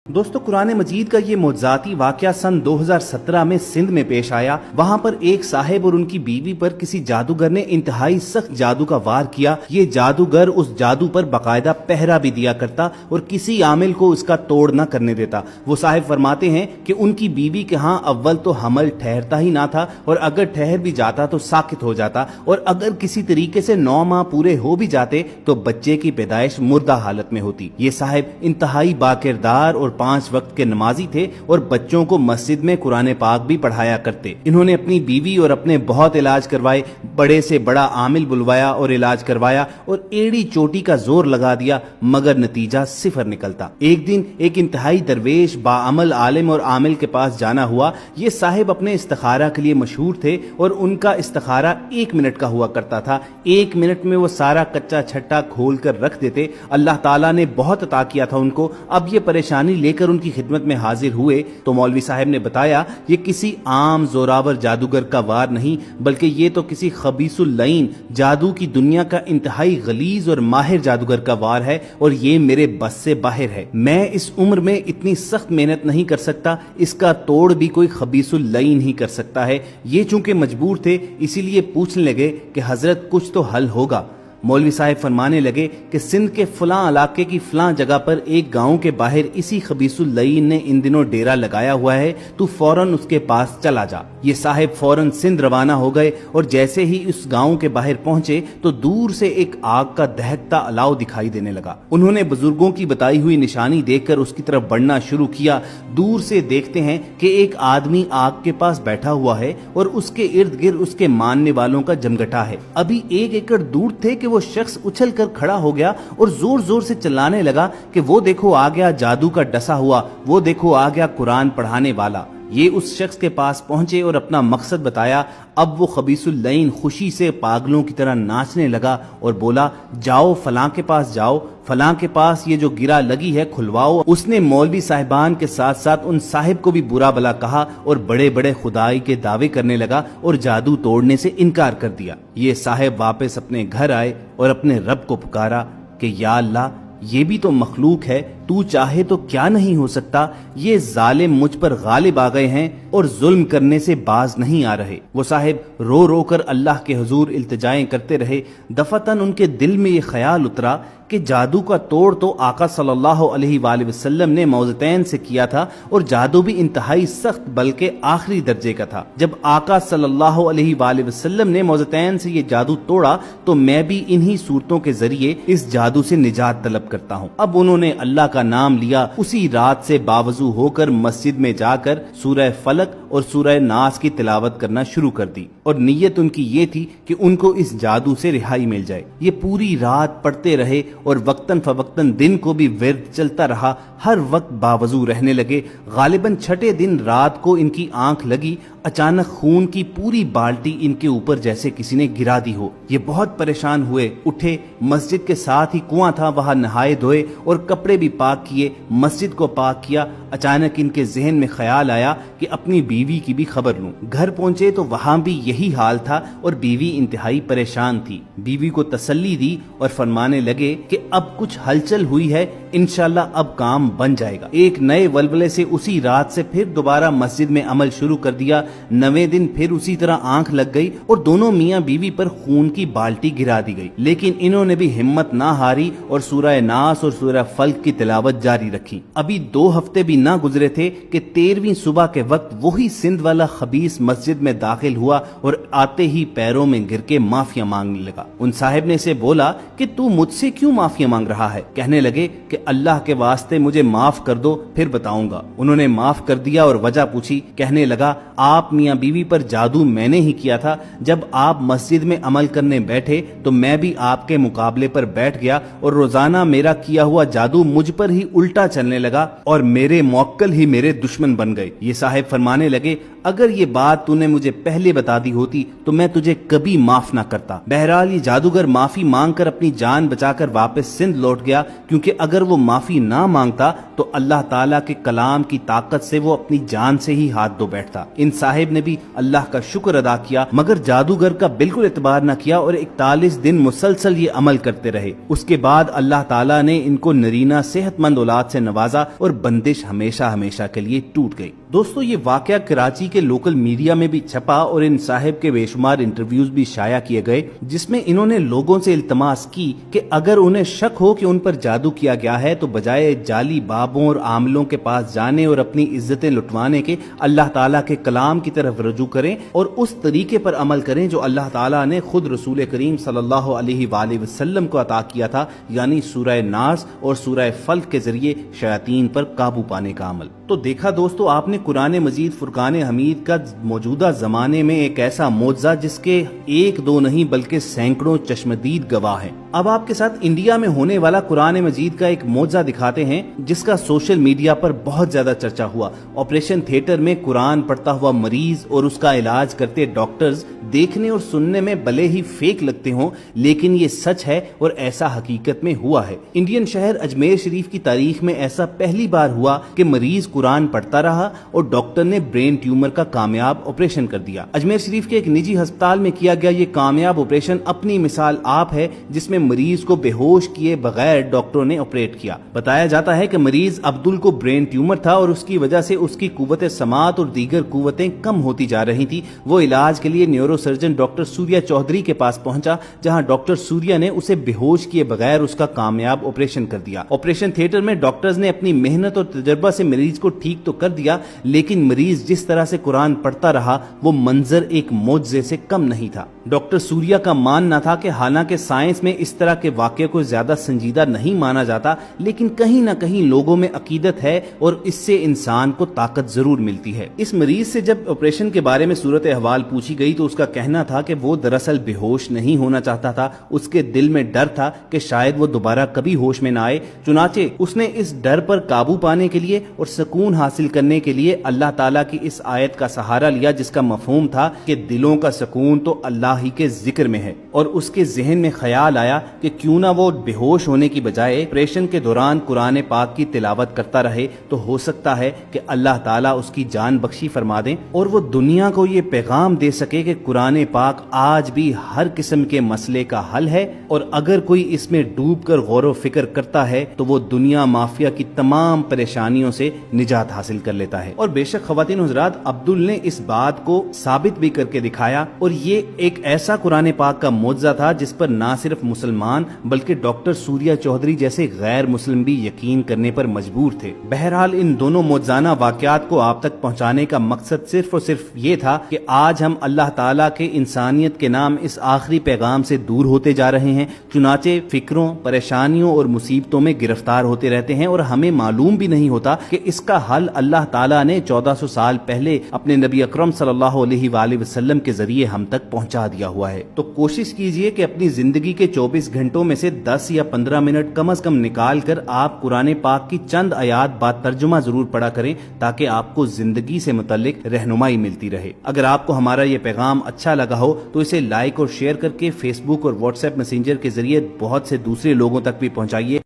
दोस्तों, कुरान मजीद का ये मौजज़ाती वाक़या सन 2017 में सिंध में पेश आया। वहाँ पर एक साहिब और उनकी बीवी पर किसी जादूगर ने इंतहाई सख्त जादू का वार किया। ये जादूगर उस जादू पर बाकायदा पहरा भी दिया करता और किसी आमिल को उसका तोड़ न करने देता। वो साहिब फरमाते हैं कि उनकी बीवी के यहाँ अव्वल तो हमल ठहरता ही ना था, और अगर ठहर भी जाता तो साकित हो जाता, और अगर किसी तरीके से 9 माह पूरे हो भी जाते तो बच्चे की पैदाइश मुर्दा हालत में होती। ये साहिब इंतहाई बाकिरदार और 5 वक्त के नमाजी थे और बच्चों को मस्जिद में कुरान पाक भी पढ़ाया करते। इन्होंने अपनी बीवी और अपने बहुत इलाज करवाए, बड़े से बड़ा आमिल बुलवाया और इलाज करवाया और एड़ी चोटी का जोर लगा दिया, मगर नतीजा सिफर निकलता। एक दिन एक इंतहाई दरवेश बाअमल आलिम और आमिल के पास जाना हुआ। ये साहिब अपने इस्तिखारा के लिए मशहूर थे और उनका इस्तिखारा 1 मिनट का हुआ करता था। 1 मिनट में वो सारा कच्चा छट्टा खोल कर रख देते। अल्लाह ताला ने बहुत अता किया था उनको। अब ये परेशानी लेकर उनकी खिदमत में हाजिर हुए तो मौलवी साहब ने बताया, ये किसी आम जोरावर जादूगर का वार नहीं, बल्कि ये तो किसी खबीसुल लईन जादू की दुनिया का इंतहाई गलीज और माहिर जादूगर का वार है, और ये मेरे बस से बाहर है। मैं इस उम्र में इतनी सख्त मेहनत नहीं कर सकता, इसका तोड़ भी कोई खबीसुल लईन ही कर सकता है। ये चूंकि मजबूर थे इसीलिए पूछने लगे कि हजरत कुछ तो हल होगा। मौलवी साहब फरमाने लगे कि सिंध के फलां इलाके की फलां जगह पर एक गांव के बाहर इसी खबीसुल लईन ने इन दिनों डेरा लगाया हुआ है, तू फौरन उसके पास चला जा। ये साहिब फौरन सिंध रवाना हो गए और जैसे ही उस गांव के बाहर पहुंचे तो दूर से एक आग का दहकता अलाव दिखाई देने लगा। उन्होंने बुजुर्गों की बताई हुई निशानी देखकर उसकी तरफ बढ़ना शुरू किया। दूर से देखते हैं कि एक आदमी आग के पास बैठा हुआ है और उसके इर्द गिर्द उसके मानने वालों का जमघटा है। अभी 1 एकड़ दूर थे कि वो शख्स उछल कर खड़ा हो गया और जोर जोर से चिल्लाने लगा कि वो देखो आ गया जादू का डसा हुआ, वो देखो आ गया कुरान पढ़ाने वाला। ये उस शख्स के पास पहुंचे और अपना मकसद बताया। अब वो खबीसुल लईन खुशी से पागलों की तरह नाचने लगा और बोला, जाओ फलां के पास जाओ, फलां के पास ये जो गिरा लगी है खुलवाओ। उसने मौलवी साहिबान के साथ साथ उन साहिब को भी बुरा भला कहा और बड़े बड़े खुदाई के दावे करने लगा और जादू तोड़ने से इनकार कर दिया। ये साहिब वापस अपने घर आए और अपने रब को पुकारा कि या अल्लाह, ये भी तो मखलूक है, तू चाहे तो क्या नहीं हो सकता। ये जालिम मुझ पर गालिब आ गए हैं और जुल्म करने से बाज नहीं आ रहे। वो साहिब रो रो कर अल्लाह के हुजूर इल्तिजाएं करते रहे। दफतन उनके दिल में ये ख्याल उतरा कि जादू का तोड़ तो आका सल्लल्लाहु अलैहि वसल्लम ने मौज़तैन से किया था, और जादू भी इंतहाई सख्त बल्कि आखिरी दर्जे का था। जब आका सल्लल्लाहु अलैहि वसल्लम ने मौज़तैन से ये जादू तोड़ा तो मैं भी इन्हीं सूरतों के जरिए इस जादू से निजात तलब करता हूँ। अब उन्होंने अल्लाह का नाम लिया। उसी रात से बावजू होकर मस्जिद में जाकर सूरह फलक और सूरह नास की तिलावत करना शुरू कर दी, और नीयत उनकी ये थी कि उनको इस जादू से रिहाई मिल जाए। ये पूरी रात पढ़ते रहे और वक्तन फवक्तन दिन को भी विर्द चलता रहा। हर वक्त बावजू रहने लगे। गालिबन 6ठे दिन रात को इनकी आंख लगी, अचानक खून की पूरी बाल्टी इनके ऊपर जैसे किसी ने गिरा दी हो। ये बहुत परेशान हुए, उठे, मस्जिद के साथ ही कुआं था, वहां नहाए धोए और कपड़े भी पाक किए, मस्जिद को पाक किया। अचानक इनके जहन में ख्याल आया कि अपनी बीवी की भी खबर लूं। घर पहुंचे तो वहां भी यही हाल था और बीवी इंतहाई परेशान थी। बीवी को तसल्ली दी और फरमाने लगे कि अब कुछ हलचल हुई है, इंशाल्लाह अब काम बन जाएगा। एक नए वलवले से उसी रात से फिर दोबारा मस्जिद में अमल शुरू कर दिया। 9वें दिन फिर उसी तरह आंख लग गई और दोनों मियां बीवी पर खून की बाल्टी गिरा दी गई, लेकिन इन्होंने भी हिम्मत ना हारी और सूरह नास और सूरह फल्क की तिलावत जारी रखी। अभी 2 हफ्ते भी ना गुजरे थे कि 13वीं सुबह के वक्त वही सिंध वाला खबीस मस्जिद में दाखिल हुआ और आते ही पैरों में गिर के माफिया मांगने लगा। उन साहिब ने से बोला कि तू मुझसे क्यों माफिया मांग रहा है? कहने लगे कि अल्लाह के वास्ते मुझे माफ कर दो, फिर बताऊंगा। उन्होंने माफ कर दिया और वजह पूछी। कहने लगा, आप मियां बीवी पर जादू मैंने ही किया था। जब आप मस्जिद में अमल करने बैठे तो मैं भी आपके मुकाबले पर बैठ गया और रोजाना मेरा किया हुआ जादू मुझ पर ही उल्टा चलने लगा और मेरे मौक्कल ही मेरे दुश्मन बन गए। ये साहिब फरमाने लगे, اگر یہ بات تو نے مجھے پہلے بتا دی ہوتی تو میں تجھے کبھی معاف نہ کرتا۔ بہرحال یہ جادوگر معافی مانگ کر اپنی جان بچا کر واپس سندھ لوٹ گیا، کیونکہ اگر وہ معافی نہ مانگتا تو اللہ تعالیٰ کے کلام کی طاقت سے وہ اپنی جان سے ہی ہاتھ دھو بیٹھتا۔ ان صاحب نے بھی اللہ کا شکر ادا کیا، مگر جادوگر کا بالکل اعتبار نہ کیا اور 41 دن مسلسل یہ عمل کرتے رہے۔ اس کے بعد اللہ تعالیٰ نے ان کو نرینہ صحت مند اولاد سے نوازا اور بندش ہمیشہ ہمیشہ کے لیے ٹوٹ گئی۔ دوستو یہ واقعہ کراچی کے لوکل میڈیا میں بھی چھپا اور ان صاحب کے بے شمار انٹرویوز بھی شائع کیے گئے، جس میں انہوں نے لوگوں سے التماس کی کہ اگر انہیں شک ہو کہ ان پر جادو کیا گیا ہے تو بجائے جعلی بابوں اور عاملوں کے پاس جانے اور اپنی عزتیں لٹوانے کے اللہ تعالیٰ کے کلام کی طرف رجوع کریں اور اس طریقے پر عمل کریں جو اللہ تعالیٰ نے خود رسول کریم صلی اللہ علیہ وآلہ وسلم کو عطا کیا تھا، یعنی سورہ ناس اور سورہ فلق کے ذریعے شیاطین پر قابو پانے کا عمل۔ تو دیکھا دوستو آپ نے قرآن مجید فرقان حمید کا موجودہ زمانے میں ایک ایسا معجزہ جس کے ایک دو نہیں بلکہ سینکڑوں چشمدید گواہ ہیں۔ اب آپ کے ساتھ انڈیا میں ہونے والا قرآن مجید کا ایک معجزہ دکھاتے ہیں جس کا سوشل میڈیا پر بہت زیادہ چرچا ہوا۔ آپریشن تھیٹر میں قرآن پڑھتا ہوا مریض اور اس کا علاج کرتے ڈاکٹرز دیکھنے اور سننے میں بھلے ہی فیک لگتے ہوں، لیکن یہ سچ ہے اور ایسا حقیقت میں ہوا ہے۔ انڈین شہر اجمیر شریف کی تاریخ میں ایسا پہلی بار ہوا کہ مریض قرآن پڑھتا رہا اور ڈاکٹر نے برین ٹیومر کا کامیاب آپریشن کر دیا۔ اجمیر شریف کے ایک نجی ہسپتال میں کیا گیا یہ کامیاب آپریشن اپنی مثال آپ ہے، جس میں مریض کو بے ہوش کیے بغیر ڈاکٹروں نے آپریٹ کیا۔ بتایا جاتا ہے کہ مریض عبدل کو برین ٹیومر تھا اور اس کی وجہ سے اس کی قوت سماعت اور دیگر قوتیں کم ہوتی جا رہی تھی۔ وہ علاج کے لیے نیورو سرجن ڈاکٹر سوریا چودھری کے پاس پہنچا، جہاں ڈاکٹر سوریا نے اسے بے ہوش کیے بغیر اس کا کامیاب آپریشن کر دیا۔ آپریشن تھیٹر میں ڈاکٹرز نے اپنی محنت اور تجربہ سے مریض کو ٹھیک تو کر دیا، لیکن مریض جس طرح سے قرآن پڑھتا رہا وہ منظر ایک معجزے سے کم نہیں تھا۔ ڈاکٹر سوریا کا ماننا تھا کہ حالانکہ سائنس میں اس طرح کے واقعے کو زیادہ سنجیدہ نہیں مانا جاتا، لیکن کہیں نہ کہیں لوگوں میں عقیدت ہے اور اس سے انسان کو طاقت ضرور ملتی ہے۔ اس مریض سے جب آپریشن کے بارے میں صورت احوال پوچھی گئی تو اس کا کہنا تھا کہ وہ دراصل بے ہوش نہیں ہونا چاہتا تھا، اس کے دل میں ڈر تھا کہ شاید وہ دوبارہ کبھی ہوش میں نہ آئے۔ چنانچہ اس نے اس ڈر پر قابو پانے کے لیے اور سکون حاصل کرنے کے لیے اللہ تعالیٰ کی اس آیت کا سہارا لیا، جس کا مفہوم تھا کہ دلوں کا سکون تو اللہ ہی کے ذکر میں ہے، اور اس کے ذہن میں خیال آیا کہ کیوں نہ وہ بے ہوش ہونے کی بجائے آپریشن کے دوران قرآن پاک کی تلاوت کرتا رہے، تو ہو سکتا ہے کہ اللہ تعالیٰ اس کی جان بخشی فرما دیں اور وہ دنیا کو یہ پیغام دے سکے کہ قرآن پاک آج بھی ہر قسم کے مسئلے کا حل ہے، اور اگر کوئی اس میں ڈوب کر غور و فکر کرتا ہے تو وہ دنیا مافیا کی تمام پریشانیوں سے نجات حاصل کر لیتا ہے۔ اور بے شک خواتین و حضرات، عبدل نے اس بات کو ثابت بھی کر کے دکھایا، اور یہ ایک ایسا قرآن پاک کا معجزہ تھا جس پر نہ صرف مسلمان بلکہ ڈاکٹر سوریا چودھری جیسے غیر مسلم بھی یقین کرنے پر مجبور تھے۔ بہرحال ان دونوں معجزانہ واقعات کو آپ تک پہنچانے کا مقصد صرف اور صرف یہ تھا کہ آج ہم اللہ تعالیٰ کے انسانیت کے نام اس آخری پیغام سے دور ہوتے جا رہے ہیں، چنانچہ فکروں، پریشانیوں اور مصیبتوں میں گرفتار ہوتے رہتے ہیں، اور ہمیں معلوم بھی نہیں ہوتا کہ اس کا حل اللہ تعالیٰ نے 1400 سال پہلے اپنے نبی اکرم صلی اللہ علیہ وآلہ وسلم کے ذریعے ہم تک پہنچا دیا ہوا ہے۔ تو کوشش کیجئے کہ اپنی زندگی کے 24 گھنٹوں میں سے 10 یا 15 منٹ کم از کم نکال کر آپ قرآن پاک کی چند آیات بات ترجمہ ضرور پڑھا کریں، تاکہ آپ کو زندگی سے متعلق رہنمائی ملتی رہے۔ اگر آپ کو ہمارا یہ پیغام اچھا لگا ہو تو اسے لائک اور شیئر کر کے فیس بک اور واٹس ایپ میسنجر کے ذریعے بہت سے دوسرے لوگوں تک بھی پہنچائیے۔